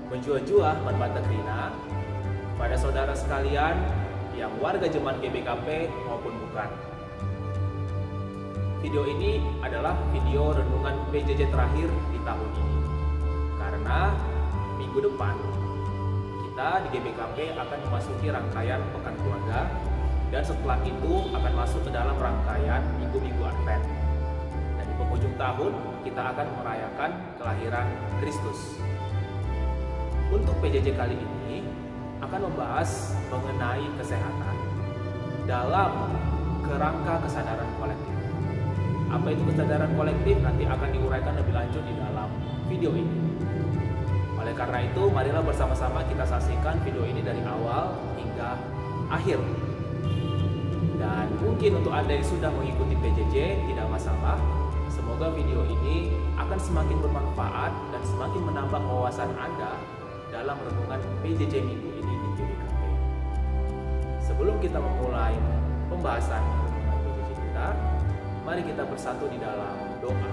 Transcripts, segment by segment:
menjua-jua membantah Krina pada saudara sekalian yang warga jemaat GBKP maupun bukan. Video ini adalah video renungan PJJ terakhir di tahun ini, karena minggu depan kita di GBKP akan memasuki rangkaian Pekan Keluarga, dan setelah itu akan masuk ke dalam rangkaian minggu-minggu Advent. Dan di penghujung tahun kita akan merayakan kelahiran Kristus. Untuk PJJ kali ini akan membahas mengenai kesehatan dalam kerangka kesadaran kolektif. Apa itu kesadaran kolektif nanti akan diuraikan lebih lanjut di dalam video ini. Oleh karena itu, marilah bersama-sama kita saksikan video ini dari awal hingga akhir. Dan mungkin untuk Anda yang sudah mengikuti PJJ tidak masalah. Semoga video ini akan semakin bermanfaat dan semakin menambah wawasan Anda dalam renungan PJJ minggu ini di GBKP. Sebelum kita memulai pembahasan renungan PJJ kita, mari kita bersatu di dalam doa.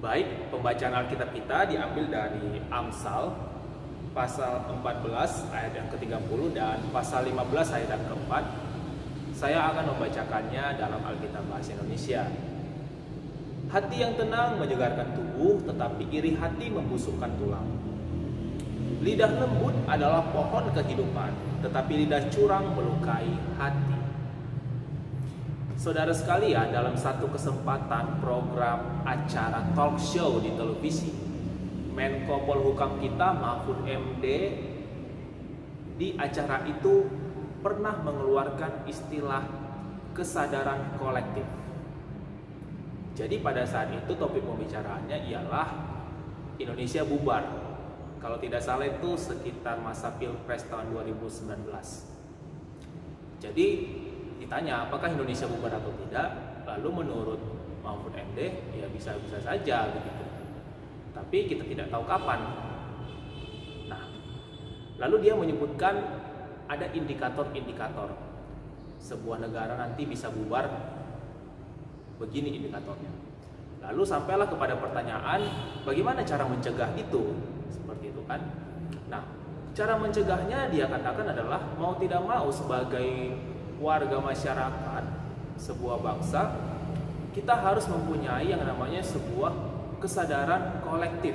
Baik, pembacaan Alkitab kita diambil dari Amsal pasal 14 ayat yang ke-30 dan pasal 15 ayat yang ke-4. Saya akan membacakannya dalam Alkitab Bahasa Indonesia. Hati yang tenang menyegarkan tubuh, tetapi iri hati membusukkan tulang. Lidah lembut adalah pohon kehidupan, tetapi lidah curang melukai hati. Saudara sekalian, dalam satu kesempatan program acara talk show di televisi, Menko Polhukam kita Mahfud MD di acara itu pernah mengeluarkan istilah kesadaran kolektif. Jadi pada saat itu topik pembicaraannya ialah Indonesia bubar. Kalau tidak salah itu sekitar masa Pilpres tahun 2019. Jadi ditanya apakah Indonesia bubar atau tidak, lalu menurut Mahfud MD ya bisa-bisa saja begitu, tapi kita tidak tahu kapan. Nah, lalu dia menyebutkan ada indikator-indikator sebuah negara nanti bisa bubar, begini indikatornya. Lalu sampailah kepada pertanyaan, bagaimana cara mencegah itu, seperti itu kan. Nah, cara mencegahnya dia katakan adalah mau tidak mau sebagai warga masyarakat sebuah bangsa, kita harus mempunyai yang namanya sebuah kesadaran kolektif.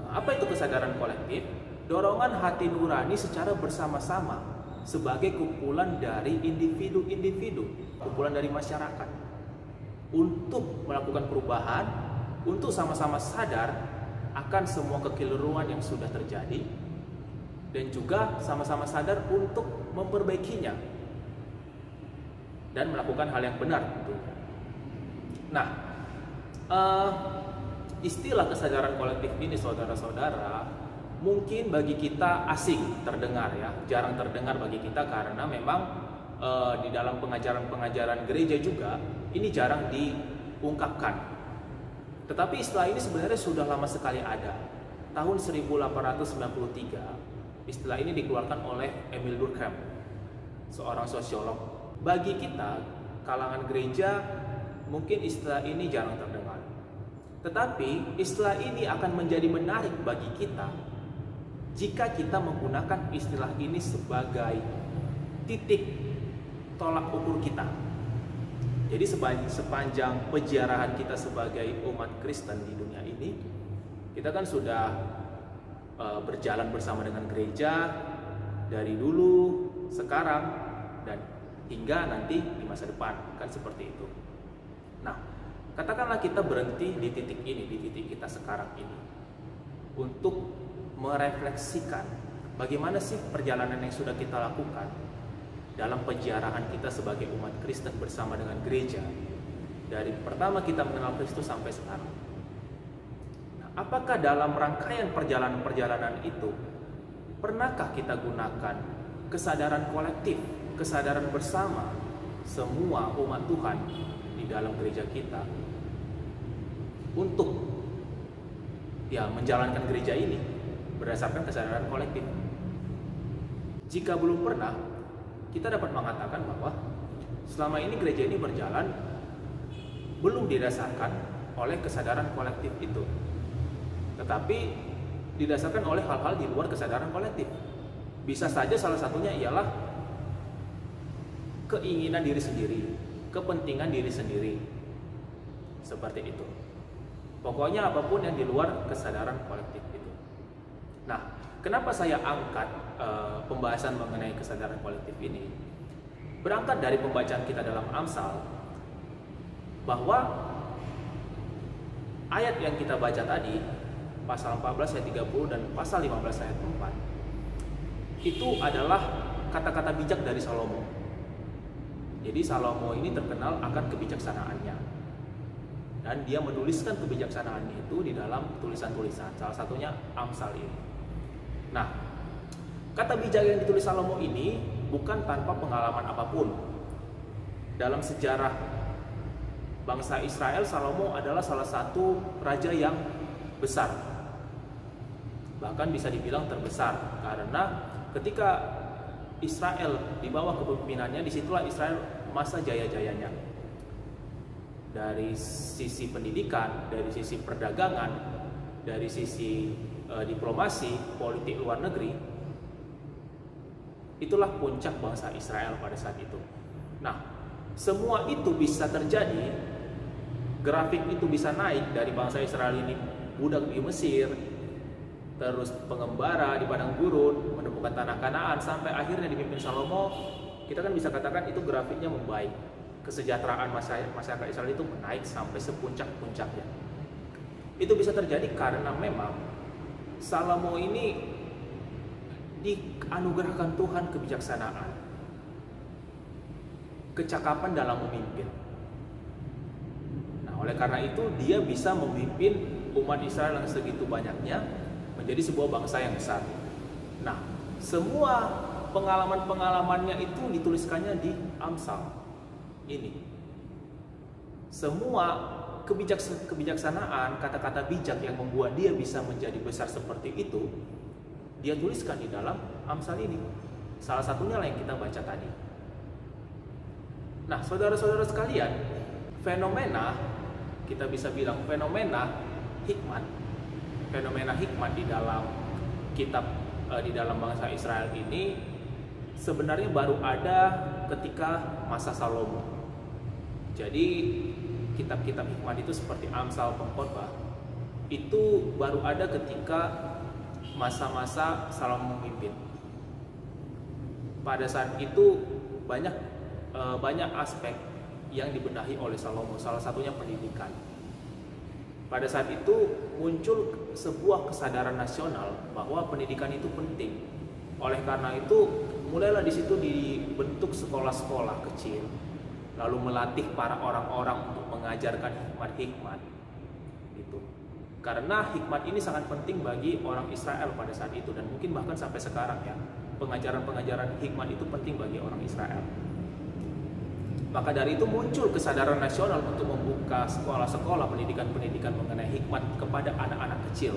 Apa itu kesadaran kolektif? Dorongan hati nurani secara bersama-sama sebagai kumpulan dari individu-individu, kumpulan dari masyarakat, untuk melakukan perubahan, untuk sama-sama sadar akan semua kekeliruan yang sudah terjadi, dan juga sama-sama sadar untuk memperbaikinya dan melakukan hal yang benar tentunya. Nah, istilah kesadaran kolektif ini saudara-saudara mungkin bagi kita asing terdengar ya, jarang terdengar bagi kita karena memang di dalam pengajaran-pengajaran gereja juga ini jarang diungkapkan. Tetapi istilah ini sebenarnya sudah lama sekali ada. Tahun 1893 istilah ini dikeluarkan oleh Emil Durkheim, seorang sosiolog. Bagi kita, kalangan gereja, mungkin istilah ini jarang terdengar. Tetapi istilah ini akan menjadi menarik bagi kita jika kita menggunakan istilah ini sebagai titik tolak ukur kita. Jadi sepanjang peziarahan kita sebagai umat Kristen di dunia ini, kita kan sudah berjalan bersama dengan gereja dari dulu, sekarang, dan hingga nanti di masa depan, kan seperti itu. Nah, katakanlah kita berhenti di titik ini, di titik kita sekarang ini, untuk merefleksikan bagaimana sih perjalanan yang sudah kita lakukan dalam penjarahan kita sebagai umat Kristen bersama dengan gereja, dari pertama kita mengenal Kristus sampai sekarang. Apakah dalam rangkaian perjalanan-perjalanan itu pernahkah kita gunakan kesadaran kolektif, kesadaran bersama semua umat Tuhan di dalam gereja kita untuk menjalankan gereja ini berdasarkan kesadaran kolektif. Jika belum pernah, kita dapat mengatakan bahwa selama ini gereja ini berjalan belum didasarkan oleh kesadaran kolektif itu, tetapi didasarkan oleh hal-hal di luar kesadaran kolektif. Bisa saja salah satunya ialah keinginan diri sendiri, kepentingan diri sendiri, seperti itu. Pokoknya apapun yang di luar kesadaran kolektif itu. Nah, kenapa saya angkat pembahasan mengenai kesadaran kolektif ini? Berangkat dari pembacaan kita dalam Amsal, bahwa ayat yang kita baca tadi, pasal 14 ayat 30 dan pasal 15 ayat 4, itu adalah kata-kata bijak dari Salomo. Jadi Salomo ini terkenal akan kebijaksanaannya, dan dia menuliskan kebijaksanaannya itu di dalam tulisan-tulisan, salah satunya Amsal ini. Nah, kata bijak yang ditulis Salomo ini bukan tanpa pengalaman apapun. Dalam sejarah bangsa Israel, Salomo adalah salah satu raja yang besar, bahkan bisa dibilang terbesar, karena ketika Israel di bawah kepemimpinannya, disitulah Israel masa jaya-jayanya. Dari sisi pendidikan, dari sisi perdagangan, dari sisi diplomasi, politik luar negeri, itulah puncak bangsa Israel pada saat itu. Nah, semua itu bisa terjadi, grafik itu bisa naik dari bangsa Israel ini budak di Mesir, terus pengembara di padang gurun, menemukan tanah Kanaan, sampai akhirnya dipimpin Salomo. Kita kan bisa katakan itu grafiknya membaik. Kesejahteraan masyarakat Israel itu menaik sampai sepuncak-puncaknya. Itu bisa terjadi karena memang Salomo ini dianugerahkan Tuhan kebijaksanaan, kecakapan dalam memimpin. Nah, oleh karena itu dia bisa memimpin umat Israel yang segitu banyaknya menjadi sebuah bangsa yang besar. Nah, semua pengalaman-pengalamannya itu dituliskannya di Amsal ini. Semua kebijaksanaan, kata-kata bijak yang membuat dia bisa menjadi besar seperti itu, dia tuliskan di dalam Amsal ini. Salah satunya lah yang kita baca tadi. Nah, saudara-saudara sekalian, fenomena, kita bisa bilang fenomena hikmat di dalam kitab di dalam bangsa Israel ini sebenarnya baru ada ketika masa Salomo. Jadi kitab-kitab hikmat itu seperti Amsal, Pengkhotbah itu baru ada ketika masa-masa Salomo memimpin. Pada saat itu banyak aspek yang dibenahi oleh Salomo, salah satunya pendidikan. Pada saat itu muncul sebuah kesadaran nasional bahwa pendidikan itu penting. Oleh karena itu mulailah di situ dibentuk sekolah-sekolah kecil, lalu melatih para orang-orang untuk mengajarkan hikmat-hikmat. Itu karena hikmat ini sangat penting bagi orang Israel pada saat itu, dan mungkin bahkan sampai sekarang ya, pengajaran-pengajaran hikmat itu penting bagi orang Israel. Maka dari itu muncul kesadaran nasional untuk membuka sekolah-sekolah pendidikan-pendidikan mengenai hikmat kepada anak-anak kecil.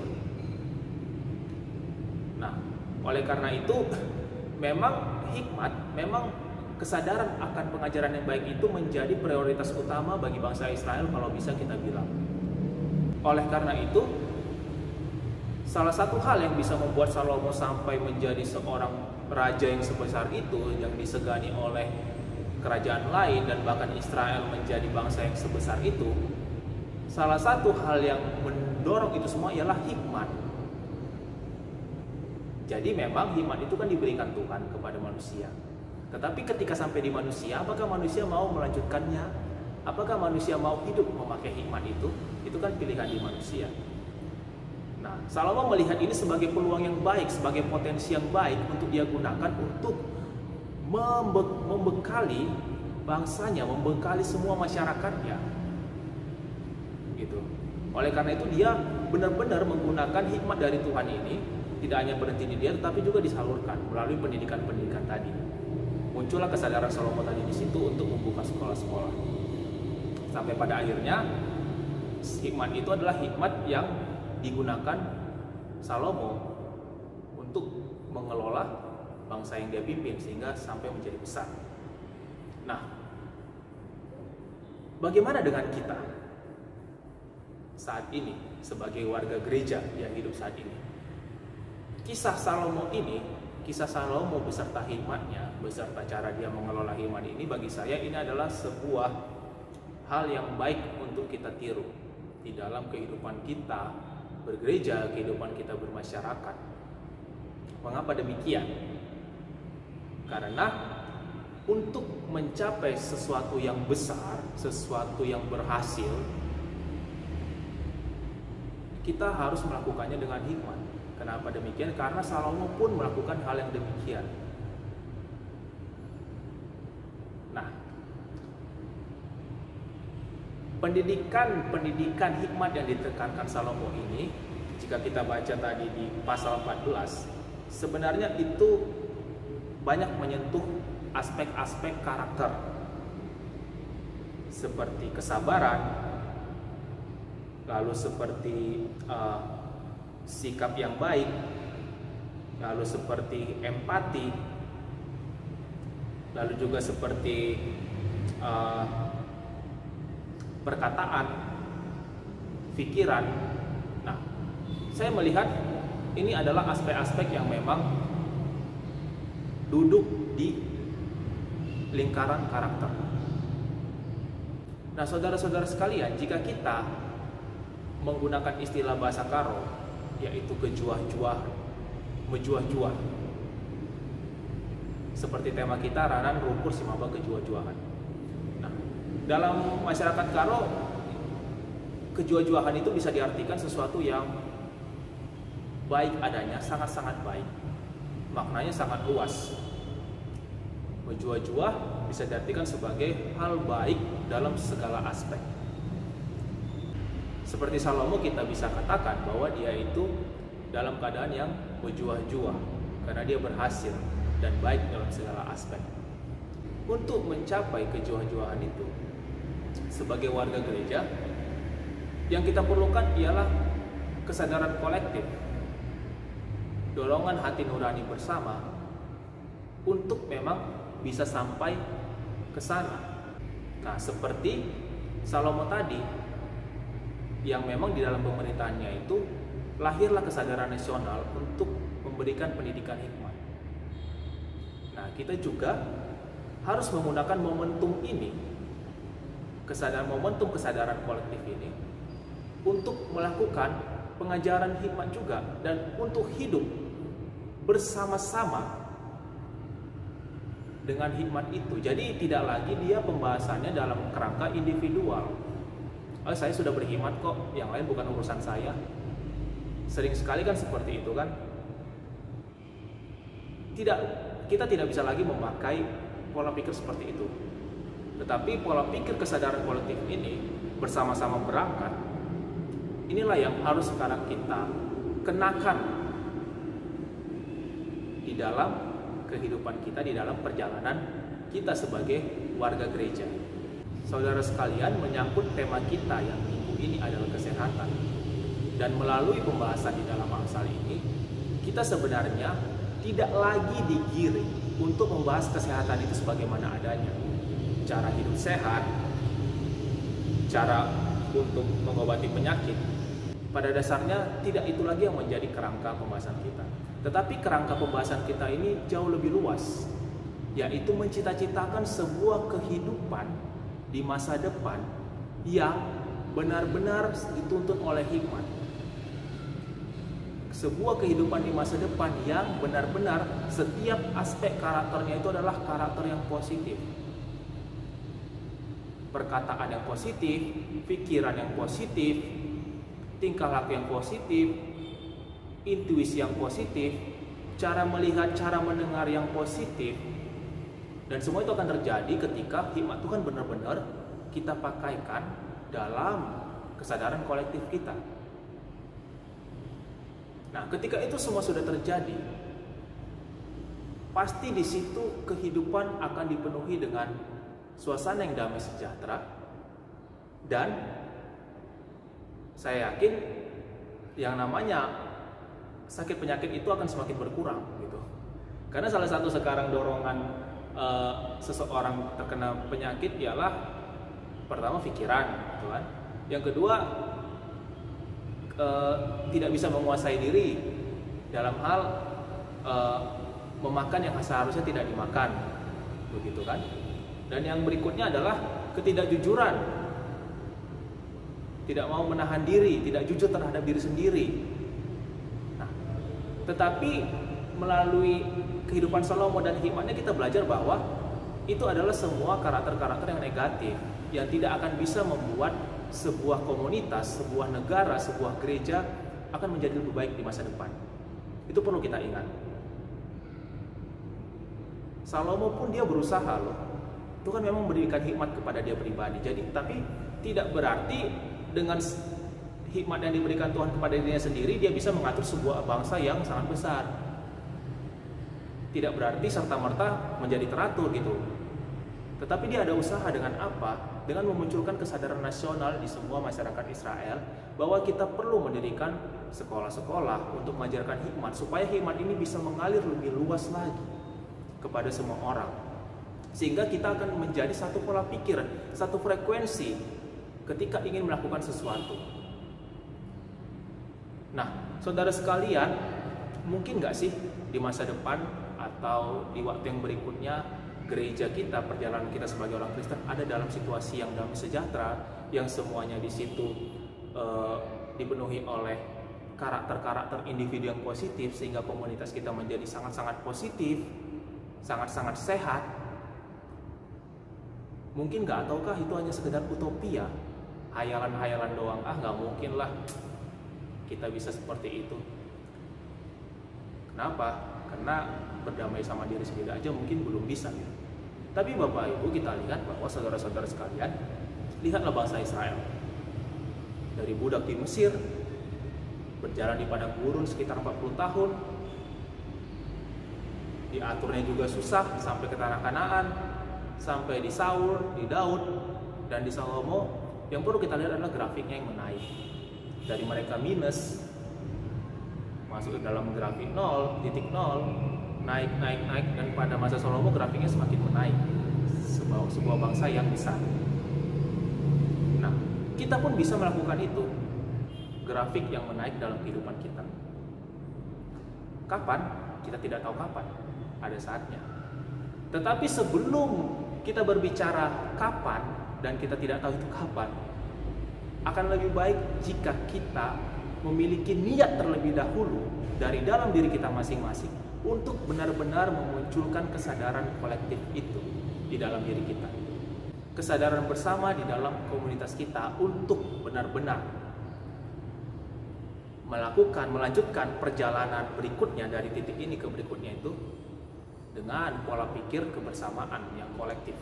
Nah, oleh karena itu memang kesadaran akan pengajaran yang baik itu menjadi prioritas utama bagi bangsa Israel kalau bisa kita bilang. Oleh karena itu, salah satu hal yang bisa membuat Salomo sampai menjadi seorang raja yang sebesar itu, yang disegani oleh kerajaan lain dan bahkan Israel menjadi bangsa yang sebesar itu, salah satu hal yang mendorong itu semua ialah hikmat. Jadi memang hikmat itu kan diberikan Tuhan kepada manusia. Tetapi ketika sampai di manusia, apakah manusia mau melanjutkannya? Apakah manusia mau hidup memakai hikmat itu? Itu kan pilihan di manusia. Nah, Salomo melihat ini sebagai peluang yang baik, sebagai potensi yang baik untuk dia gunakan untuk membekali bangsanya, membekali semua masyarakatnya. Gitu. Oleh karena itu dia benar-benar menggunakan hikmat dari Tuhan ini tidak hanya berhenti di dia, tetapi juga disalurkan melalui pendidikan-pendidikan tadi. Muncullah kesadaran Salomo tadi di situ untuk membuka sekolah-sekolah. Sampai pada akhirnya hikmat itu adalah hikmat yang digunakan Salomo untuk mengelola bangsa yang dia pimpin sehingga sampai menjadi besar. Nah, bagaimana dengan kita saat ini sebagai warga gereja yang hidup saat ini? Kisah Salomo ini, kisah Salomo beserta hikmatnya, beserta cara dia mengelola hikmat ini, bagi saya ini adalah sebuah hal yang baik untuk kita tiru di dalam kehidupan kita bergereja, kehidupan kita bermasyarakat. Mengapa demikian? Karena untuk mencapai sesuatu yang besar, sesuatu yang berhasil, kita harus melakukannya dengan hikmat. Kenapa demikian? Karena Salomo pun melakukan hal yang demikian. Nah, pendidikan hikmat yang ditekankan Salomo ini, jika kita baca tadi di pasal 14, sebenarnya itu banyak menyentuh aspek-aspek karakter seperti kesabaran, lalu seperti sikap yang baik, lalu seperti empati, lalu juga seperti perkataan, pikiran. Nah, saya melihat ini adalah aspek-aspek yang memang duduk di lingkaran karakter. Nah, saudara-saudara sekalian, jika kita menggunakan istilah bahasa Karo, yaitu kejuah-juah, mejuah-juah, seperti tema kita, Ranan Rumpur Simaba kejuah-juahan. Nah, dalam masyarakat Karo, kejuah-juahan itu bisa diartikan sesuatu yang baik adanya, sangat-sangat baik. Maknanya sangat luas. Menjuah-juah bisa diartikan sebagai hal baik dalam segala aspek. Seperti Salomo, kita bisa katakan bahwa dia itu dalam keadaan yang berjuah-juah karena dia berhasil dan baik dalam segala aspek. Untuk mencapai kejuah-juahan itu, sebagai warga gereja, yang kita perlukan ialah kesadaran kolektif, dorongan hati nurani bersama untuk memang bisa sampai ke sana. Nah, seperti Salomo tadi, yang memang di dalam pemerintahannya itu lahirlah kesadaran nasional untuk memberikan pendidikan hikmat. Nah, kita juga harus menggunakan momentum ini, momentum kesadaran kolektif ini, untuk melakukan pengajaran hikmat juga dan untuk hidup bersama-sama dengan hikmat itu. Jadi tidak lagi dia pembahasannya dalam kerangka individual. Oh, saya sudah berhikmat kok, yang lain bukan urusan saya. Sering sekali kan seperti itu kan. Kita tidak bisa lagi memakai pola pikir seperti itu. Tetapi pola pikir kesadaran kolektif ini bersama-sama berangkat, inilah yang harus sekarang kita kenakan di dalam kehidupan kita, di dalam perjalanan kita sebagai warga gereja. Saudara sekalian, menyangkut tema kita yang minggu ini adalah kesehatan. Dan melalui pembahasan di dalam pasal ini, kita sebenarnya tidak lagi digiring untuk membahas kesehatan itu sebagaimana adanya. Cara hidup sehat, cara untuk mengobati penyakit, pada dasarnya tidak itu lagi yang menjadi kerangka pembahasan kita. Tetapi kerangka pembahasan kita ini jauh lebih luas, yaitu mencita-citakan sebuah kehidupan di masa depan yang benar-benar dituntun oleh hikmat. Sebuah kehidupan di masa depan yang benar-benar setiap aspek karakternya itu adalah karakter yang positif. Perkataan yang positif, pikiran yang positif, tingkah laku yang positif, intuisi yang positif, cara melihat, cara mendengar yang positif. Dan semua itu akan terjadi ketika hikmat Tuhan benar-benar kita pakaikan dalam kesadaran kolektif kita. Nah, ketika itu semua sudah terjadi, pasti di situ kehidupan akan dipenuhi dengan suasana yang damai sejahtera, dan saya yakin yang namanya sakit penyakit itu akan semakin berkurang gitu. Karena salah satu sekarang dorongan seseorang terkena penyakit ialah pertama pikiran, gitu kan. Yang kedua tidak bisa menguasai diri dalam hal memakan yang seharusnya tidak dimakan, begitu kan. Dan yang berikutnya adalah ketidakjujuran, tidak mau menahan diri, tidak jujur terhadap diri sendiri. Nah, tetapi melalui kehidupan Salomo dan hikmatnya kita belajar bahwa itu adalah semua karakter-karakter yang negatif yang tidak akan bisa membuat sebuah komunitas, sebuah negara, sebuah gereja akan menjadi lebih baik di masa depan. Itu perlu kita ingat. Salomo pun dia berusaha loh. Tuhan memang memberikan hikmat kepada dia pribadi. Jadi tapi tidak berarti dengan hikmat yang diberikan Tuhan kepada dirinya sendiri dia bisa mengatur sebuah bangsa yang sangat besar. Tidak berarti serta-merta menjadi teratur gitu. Tetapi dia ada usaha dengan apa? Dengan memunculkan kesadaran nasional di semua masyarakat Israel bahwa kita perlu mendirikan sekolah-sekolah untuk mengajarkan hikmat supaya hikmat ini bisa mengalir lebih luas lagi kepada semua orang. Sehingga kita akan menjadi satu pola pikir, satu frekuensi ketika ingin melakukan sesuatu. Nah, saudara sekalian, mungkin nggak sih di masa depan atau di waktu yang berikutnya gereja kita, perjalanan kita sebagai orang Kristen ada dalam situasi yang damai sejahtera, yang semuanya di situ dipenuhi oleh karakter-karakter individu yang positif, sehingga komunitas kita menjadi sangat-sangat positif, sangat-sangat sehat. Mungkin nggak, ataukah itu hanya sekedar utopia, hayalan-hayalan doang? Nggak mungkin lah kita bisa seperti itu. Kenapa? Karena berdamai sama diri sendiri aja mungkin belum bisa ya. Tapi Bapak Ibu, kita lihat bahwa saudara-saudara sekalian, lihatlah bangsa Israel. Dari budak di Mesir, berjalan di padang gurun sekitar 40 tahun, diaturnya juga susah sampai ke tanah Kanaan, sampai di Saul, di Daud, dan di Salomo. Yang perlu kita lihat adalah grafiknya yang menaik. Dari mereka minus, masuk ke dalam grafik 0, titik 0, naik, dan pada masa Salomo grafiknya semakin menaik, sebuah bangsa yang besar. Nah, kita pun bisa melakukan itu, grafik yang menaik dalam kehidupan kita. Kapan? Kita tidak tahu kapan, ada saatnya. Tetapi sebelum kita berbicara kapan, dan kita tidak tahu itu kapan, akan lebih baik jika kita memiliki niat terlebih dahulu dari dalam diri kita masing-masing untuk benar-benar memunculkan kesadaran kolektif itu di dalam diri kita. Kesadaran bersama di dalam komunitas kita untuk benar-benar melanjutkan perjalanan berikutnya dari titik ini ke berikutnya itu dengan pola pikir kebersamaan yang kolektif.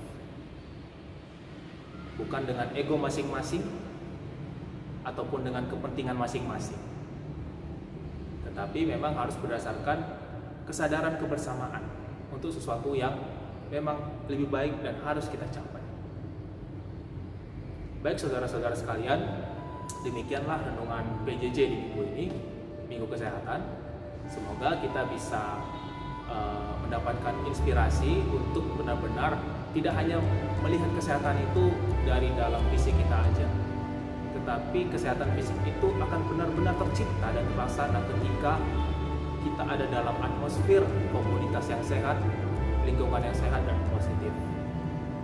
Bukan dengan ego masing-masing ataupun dengan kepentingan masing-masing. Tetapi memang harus berdasarkan kesadaran kebersamaan untuk sesuatu yang memang lebih baik dan harus kita capai. Baik saudara-saudara sekalian, demikianlah renungan PJJ di minggu ini, Minggu Kesehatan. Semoga kita bisa mendapatkan inspirasi untuk benar-benar tidak hanya melihat kesehatan itu dari dalam fisik kita aja, tetapi kesehatan fisik itu akan benar-benar tercipta dan terlaksana ketika kita ada dalam atmosfer komunitas yang sehat, lingkungan yang sehat dan positif,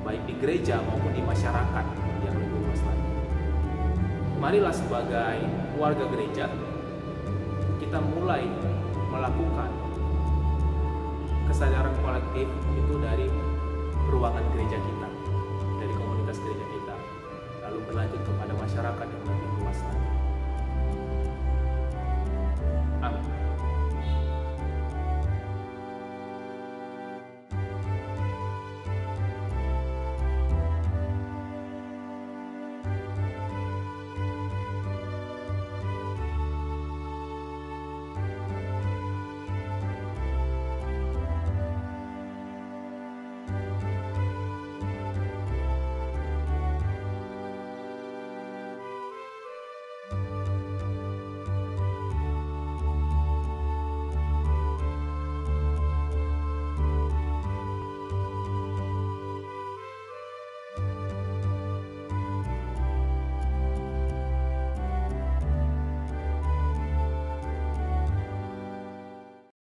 baik di gereja maupun di masyarakat yang lebih luas lagi. Marilah sebagai warga gereja kita mulai melakukan kesadaran kolektif itu dari ruangan gereja kita, dari komunitas gereja kita, lalu berlanjut kepada masyarakat yang lebih luas lagi.